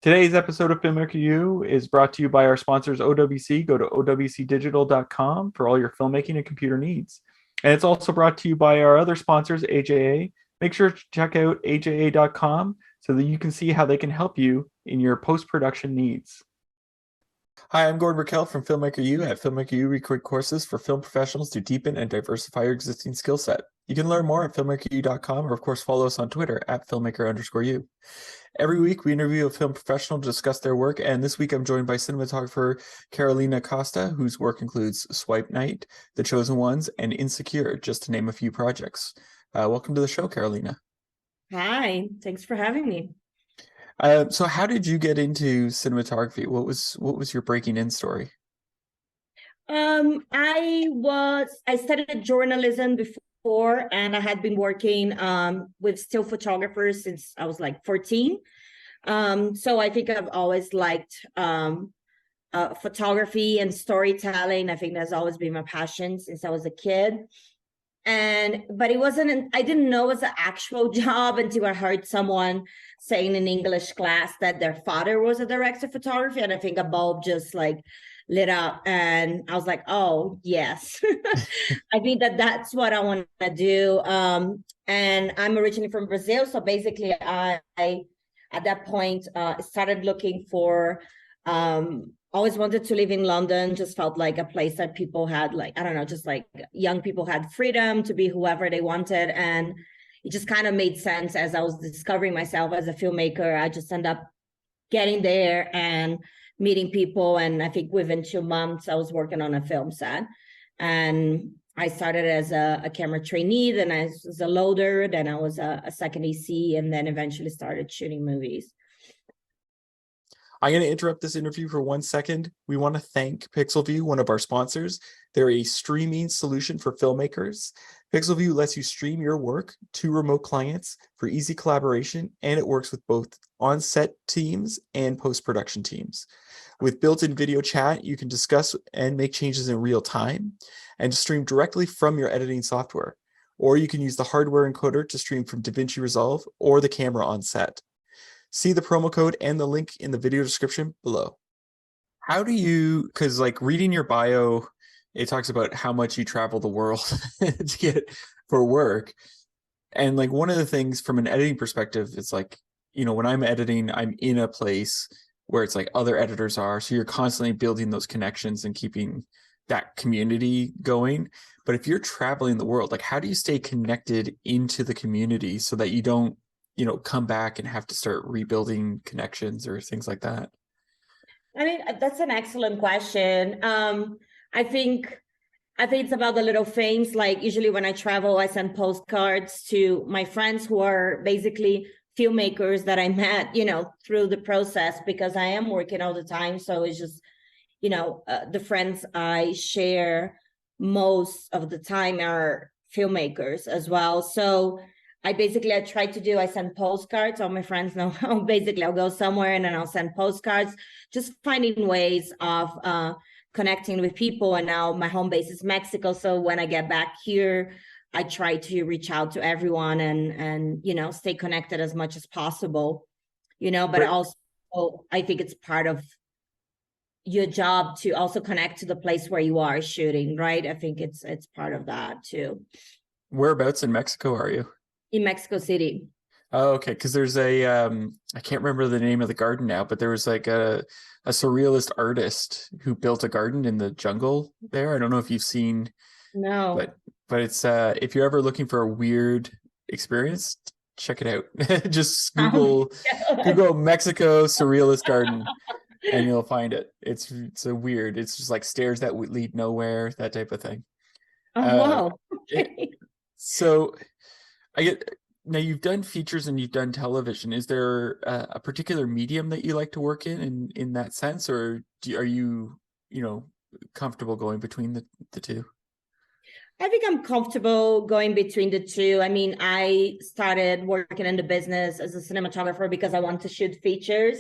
Today's episode of Filmmaker U is brought to you by our sponsors OWC. Go to owcdigital.com for all your filmmaking and computer needs. And it's also brought to you by our other sponsors, AJA. Make sure to check out aja.com so that you can see how they can help you in your post-production needs. Hi, I'm Gordon Raquel from Filmmaker U. At Filmmaker U, we create courses for film professionals to deepen and diversify your existing skill set. You can learn more at filmmakeru.com or, of course, follow us on Twitter at filmmaker_u. Every week, we interview a film professional to discuss their work, and this week I'm joined by cinematographer Carolina Costa, whose work includes Swipe Night, The Chosen Ones, and Insecure, just to name a few projects. Welcome to the show, Carolina. Hi, thanks for having me. So how did you get into cinematography? What was your breaking in story? I studied journalism before, and I had been working with still photographers since I was like 14. So I think I've always liked photography and storytelling. I think that's always been my passion since I was a kid. But I didn't know it was an actual job until I heard someone saying in English class that their father was a director of photography. And I think a bulb just like lit up, and I was like, oh, yes. I think that's what I want to do. And I'm originally from Brazil. So basically I at that point, started looking for, always wanted to live in London, just felt like a place that people had, like, I don't know, just like young people had freedom to be whoever they wanted. And it just kind of made sense as I was discovering myself as a filmmaker. I just ended up getting there and meeting people. And I think within 2 months, I was working on a film set. And I started as a camera trainee, then I was a loader, then I was a second EC, and then eventually started shooting movies. I'm going to interrupt this interview for 1 second. We want to thank PixelView, one of our sponsors. They're a streaming solution for filmmakers. PixelView lets you stream your work to remote clients for easy collaboration, and it works with both on-set teams and post-production teams. With built-in video chat, you can discuss and make changes in real time and stream directly from your editing software. Or you can use the hardware encoder to stream from DaVinci Resolve or the camera on set. See the promo code and the link in the video description below. How do you, because like reading your bio, it talks about how much you travel the world to get for work. And like one of the things from an editing perspective, it's like, when I'm editing, I'm in a place where it's like other editors are. So you're constantly building those connections and keeping that community going. But if you're traveling the world, like how do you stay connected into the community so that you don't come back and have to start rebuilding connections or things like that? I mean, that's an excellent question. I think it's about the little things. Like usually when I travel, I send postcards to my friends who are basically filmmakers that I met, through the process, because I am working all the time. So it's just, the friends I share most of the time are filmmakers as well. So I send postcards. All my friends know basically I'll go somewhere and then I'll send postcards, just finding ways of connecting with people. And now my home base is Mexico. So when I get back here, I try to reach out to everyone and stay connected as much as possible, but also I think it's part of your job to also connect to the place where you are shooting, right? I think it's part of that too. Whereabouts in Mexico are you? In Mexico City. Oh, okay. Because there's a I can't remember the name of the garden now, but there was like a surrealist artist who built a garden in the jungle there. I don't know if you've seen. No. But it's if you're ever looking for a weird experience, check it out. Just Google Mexico surrealist garden and you'll find it. It's a weird. It's just like stairs that would lead nowhere, that type of thing. Oh, wow. Okay. So now you've done features and you've done television. Is there a particular medium that you like to work in that sense, or are you comfortable going between the two? I think I'm comfortable going between the two. I mean, I started working in the business as a cinematographer because I want to shoot features.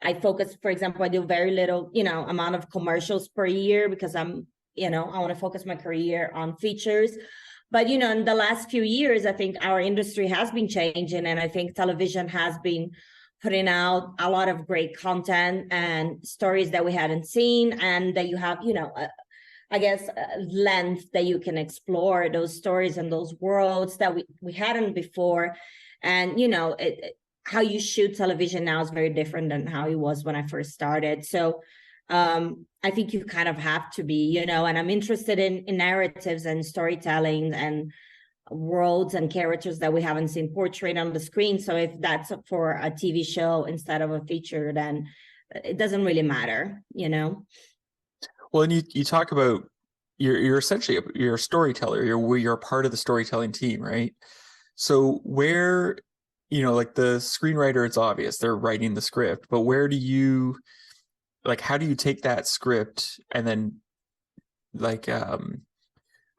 I focus, for example, I do very little, amount of commercials per year because I want to focus my career on features. But, in the last few years, I think our industry has been changing, and I think television has been putting out a lot of great content and stories that we hadn't seen, and that you have, I guess, length that you can explore those stories and those worlds that we hadn't before. And, how you shoot television now is very different than how it was when I first started. So I think you kind of have to be, and I'm interested in narratives and storytelling and worlds and characters that we haven't seen portrayed on the screen. So if that's for a TV show instead of a feature, then it doesn't really matter, Well, and you talk about you're essentially you're a storyteller. You're a part of the storytelling team, right? So where, like the screenwriter, it's obvious they're writing the script, but where do you, like, how do you take that script and then, like, I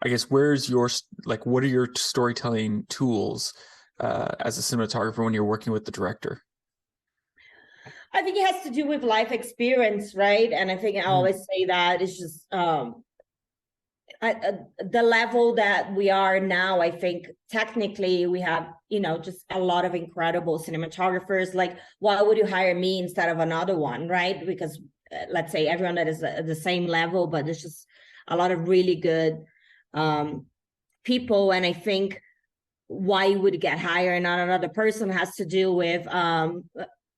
guess, where's your, like, what are your storytelling tools as a cinematographer when you're working with the director? I think it has to do with life experience, right? And I think I always say that it's just the level that we are now. I think technically we have, just a lot of incredible cinematographers. Like, why would you hire me instead of another one, right? Because let's say everyone that is at the same level, but there's just a lot of really good people. And I think why you would get hired and not another person has to do with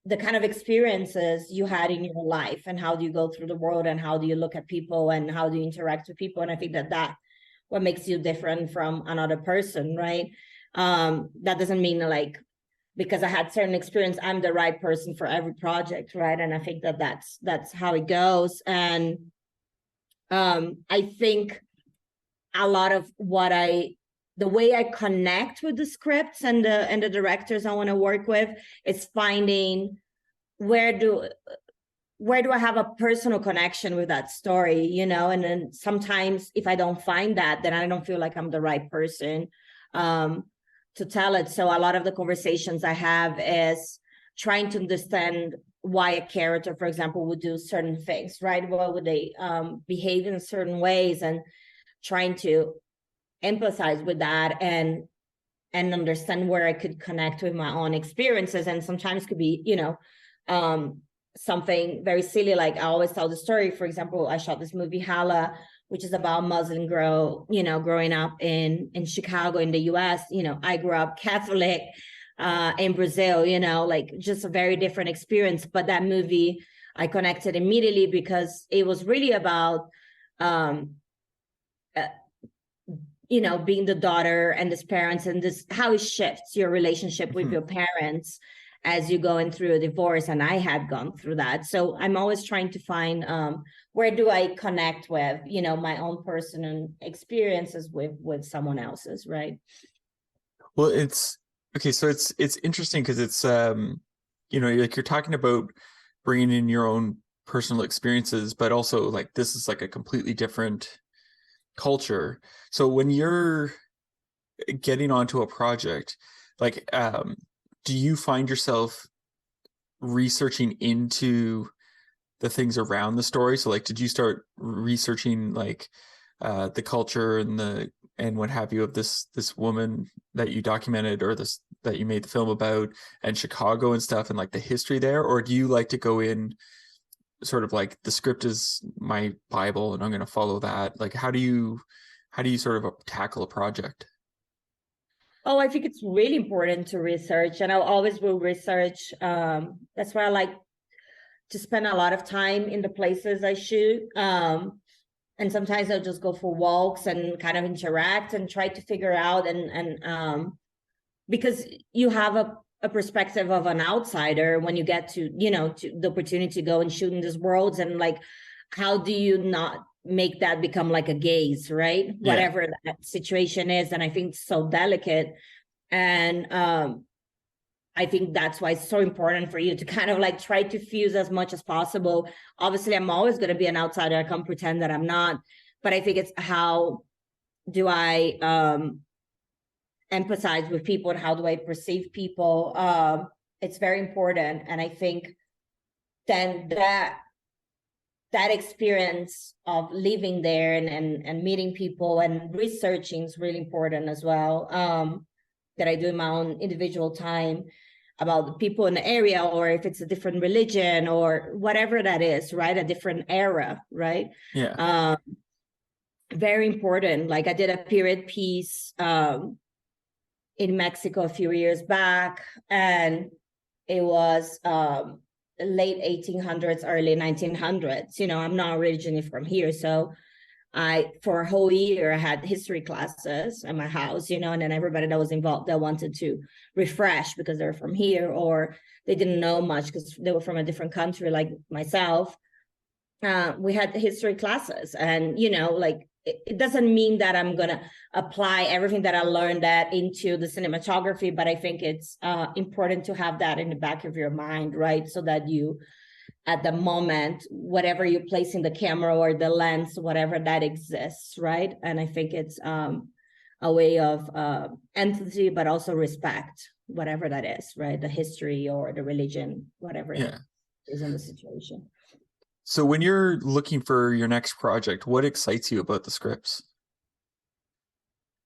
the kind of experiences you had in your life, and how do you go through the world, and how do you look at people, and how do you interact with people. And I think that what makes you different from another person, right? That doesn't mean, like, because I had certain experience, I'm the right person for every project, right? And I think that's how it goes. And I think a lot of the way I connect with the scripts and the directors I want to work with is finding where do I have a personal connection with that story, and then sometimes if I don't find that, then I don't feel like I'm the right person to tell it. So a lot of the conversations I have is trying to understand why a character, for example, would do certain things, right? Why would they behave in certain ways, and trying to empathize with that and understand where I could connect with my own experiences. And sometimes could be, something very silly. Like, I always tell the story. For example, I shot this movie Hala, which is about Muslim girl, growing up in Chicago in the US. I grew up Catholic in Brazil, like just a very different experience. But that movie, I connected immediately because it was really about being the daughter and this parents, and this how it shifts your relationship with your parents as you're going through a divorce. And I had gone through that. So I'm always trying to find where do I connect with, my own personal experiences with someone else's, right? Well, it's okay. So it's interesting because it's like you're talking about bringing in your own personal experiences, but also like this is like a completely different culture. So when you're getting onto a project, like, do you find yourself researching into the things around the story? So like, did you start researching like the culture and what have you of this woman that you documented, or this that you made the film about, and Chicago and stuff, and like the history there? Or do you like to go in sort of like the script is my Bible and I'm going to follow that? Like, how do you sort of tackle a project? Oh, I think it's really important to research, and I always will research. That's why I like to spend a lot of time in the places I shoot. And sometimes I'll just go for walks and kind of interact and try to figure out, and because you have a perspective of an outsider when you get to, to the opportunity to go and shoot in these worlds. And like, how do you not make that become like a gaze, right? Yeah. Whatever that situation is. And I think it's so delicate. And I think that's why it's so important for you to kind of like try to fuse as much as possible. Obviously, I'm always going to be an outsider. I can't pretend that I'm not. But I think it's how do I empathize with people, and how do I perceive people? It's very important. And I think then that experience of living there and meeting people and researching is really important as well, that I do in my own individual time. about the people in the area, or if it's a different religion or whatever that is, right? A different era, right? Yeah. Very important. Like I did a period piece in Mexico a few years back, and it was late 1800s, early 1900s. You know, I'm not originally from here, so for a whole year I had history classes at my house, you know, and then everybody that was involved that wanted to refresh because they're from here or they didn't know much because they were from a different country like myself. We had history classes, and you know, like it doesn't mean that I'm gonna apply everything that I learned that into the cinematography, but I think it's important to have that in the back of your mind, right? So that you, at the moment, whatever you place in the camera or the lens, whatever that exists, right? And I think it's a way of empathy, but also respect, whatever that is, right? The history or the religion, whatever is in the situation. So when you're looking for your next project, what excites you about the scripts?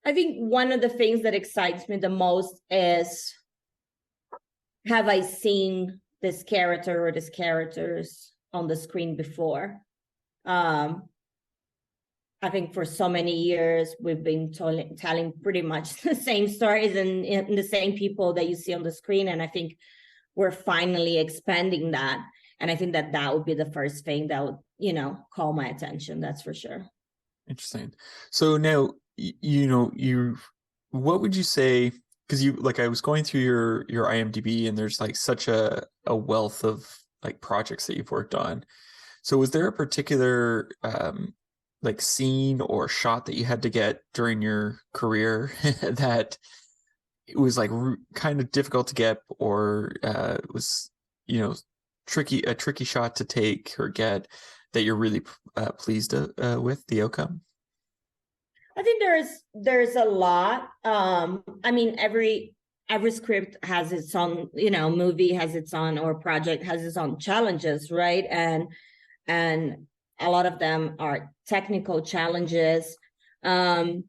I think one of the things that excites me the most is, have I seen this character or these characters on the screen before? I think for so many years, we've been telling pretty much the same stories and the same people that you see on the screen. And I think we're finally expanding that. And I think that would be the first thing that would, you know, call my attention. That's for sure. Interesting. So now, what would you say? Because like I was going through your IMDb, and there's like such a wealth of like projects that you've worked on. So was there a particular like scene or shot that you had to get during your career that it was like kind of difficult to get, or was, you know, a tricky shot to take or get that you're really pleased with the outcome? I think there's a lot. I mean, every script has its own, you know, movie has its own, or project has its own challenges, right? And a lot of them are technical challenges. But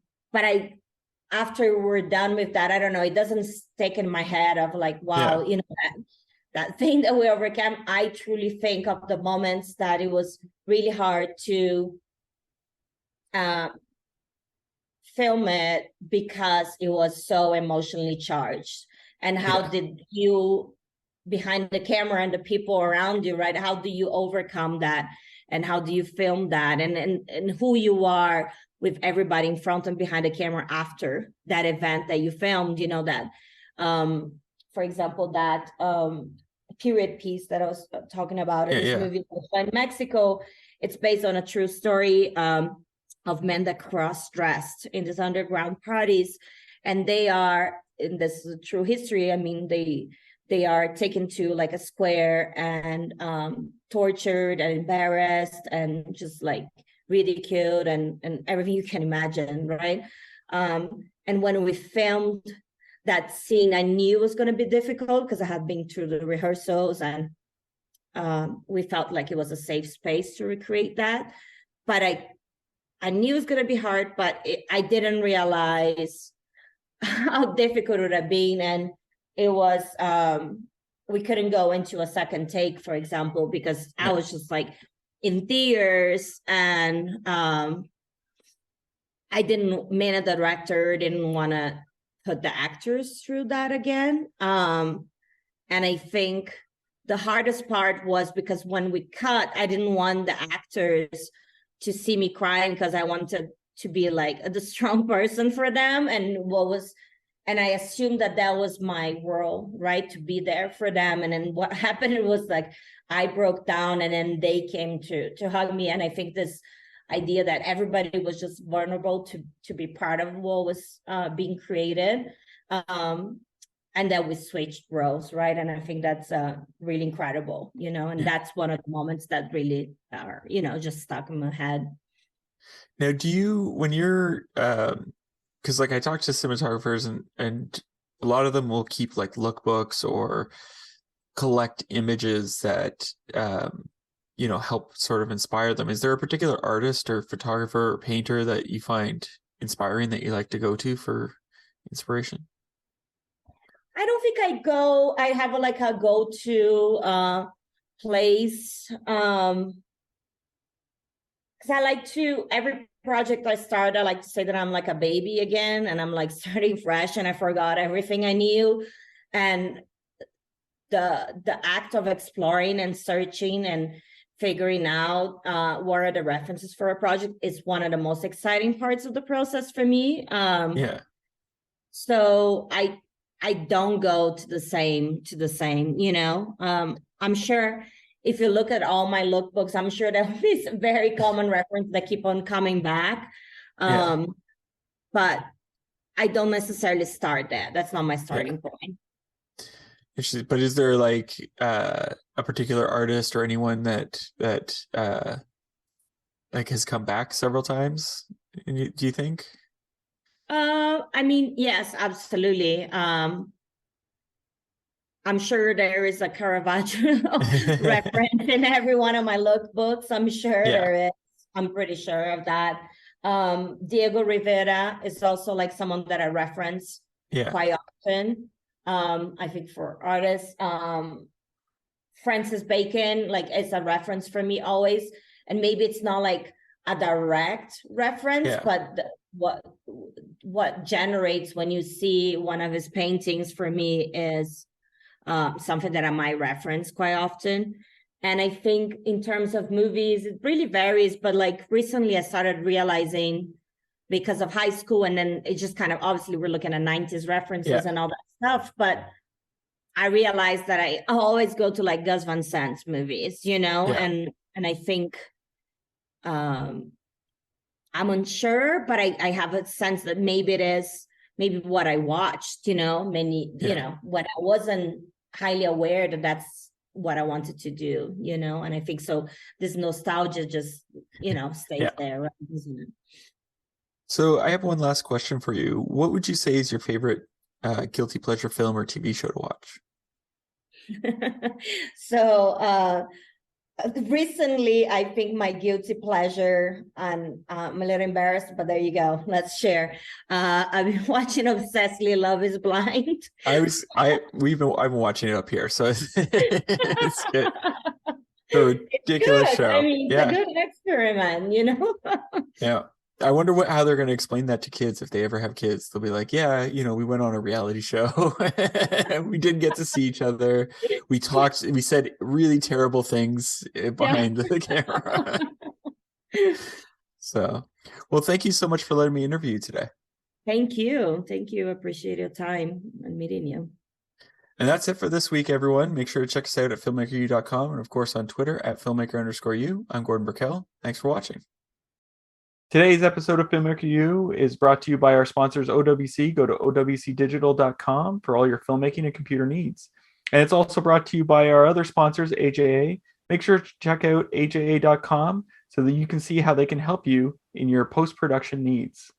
after we're done with that, I don't know, it doesn't stick in my head of like, wow, you know, that thing that we overcame. I truly think of the moments that it was really hard to film it because it was so emotionally charged. And how did you, behind the camera and the people around you, right? How do you overcome that? And how do you film that? And who you are with everybody in front and behind the camera after that event that you filmed, you know, that, for example, that period piece that I was talking about in this movie in Mexico, it's based on a true story of men that cross-dressed in these underground parties. And they are, in this true history, I mean, they are taken to like a square and tortured and embarrassed and just like ridiculed and everything you can imagine, right? And when we filmed that scene, I knew it was going to be difficult because I had been through the rehearsals, and we felt like it was a safe space to recreate that. But I knew it was going to be hard, but I didn't realize how difficult it would have been. And it was, we couldn't go into a second take, for example, because I was just like in tears, and the director didn't want to put the actors through that again. And I think the hardest part was because when we cut, I didn't want the actors to see me crying because I wanted to be like the strong person for them. And I assumed that was my role, right? To be there for them. And then what happened, it was like, I broke down and then they came to hug me. And I think this idea that everybody was just vulnerable to be part of what was being created. And that we switched roles, right? And I think that's really incredible, you know, and that's one of the moments that really are, you know, just stuck in my head. Now, do you, when you're, because like I talked to cinematographers, and a lot of them will keep like lookbooks or collect images that, you know, help sort of inspire them. Is there a particular artist or photographer or painter that you find inspiring that you like to go to for inspiration? I don't think I have like a go-to place. Because I like to, every project I start, I like to say that I'm like a baby again, and I'm like starting fresh, and I forgot everything I knew. And the act of exploring and searching and figuring out what are the references for a project is one of the most exciting parts of the process for me. Yeah. So I don't go to the same, I'm sure if you look at all my lookbooks, I'm sure there is a very common reference that keep on coming back. But I don't necessarily start there. That's not my starting point. But is there like a particular artist or anyone that like has come back several times? Do you think? I mean, yes, absolutely. I'm sure there is a Caravaggio reference in every one of my lookbooks. I'm sure there is. I'm pretty sure of that. Diego Rivera is also like someone that I reference quite often. I think for artists, Francis Bacon, like, is a reference for me always. And maybe it's not like a direct reference, but what generates when you see one of his paintings for me is something that I might reference quite often. And I think in terms of movies, it really varies. But like recently I started realizing, because of high school, and then it just kind of, obviously we're looking at 90s references and all that stuff, but I realized that I always go to like Gus Van Sant's movies, and I think I'm unsure, but I have a sense that maybe it is what I watched, when I wasn't highly aware that that's what I wanted to do, and I think so this nostalgia just, stays there, right? Isn't it? So I have one last question for you. What would you say is your favorite guilty pleasure film or TV show to watch? So recently, I think my guilty pleasure, and I'm a little embarrassed, but there you go. Let's share. I've been watching obsessively Love is Blind. I've been watching it up here, so it's good. A ridiculous show. I mean, it's a good experiment, Yeah. I wonder how they're going to explain that to kids if they ever have kids. They'll be like, we went on a reality show. We didn't get to see each other. We talked, we said really terrible things behind the camera. So, well, thank you so much for letting me interview you today. Thank you. Appreciate your time and meeting you. And that's it for this week, everyone. Make sure to check us out at filmmakeru.com and, of course, on Twitter at filmmaker_u. I'm Gordon Burkell. Thanks for watching. Today's episode of Filmmaker U is brought to you by our sponsors, OWC. Go to owcdigital.com for all your filmmaking and computer needs. And it's also brought to you by our other sponsors, AJA. Make sure to check out aja.com so that you can see how they can help you in your post-production needs.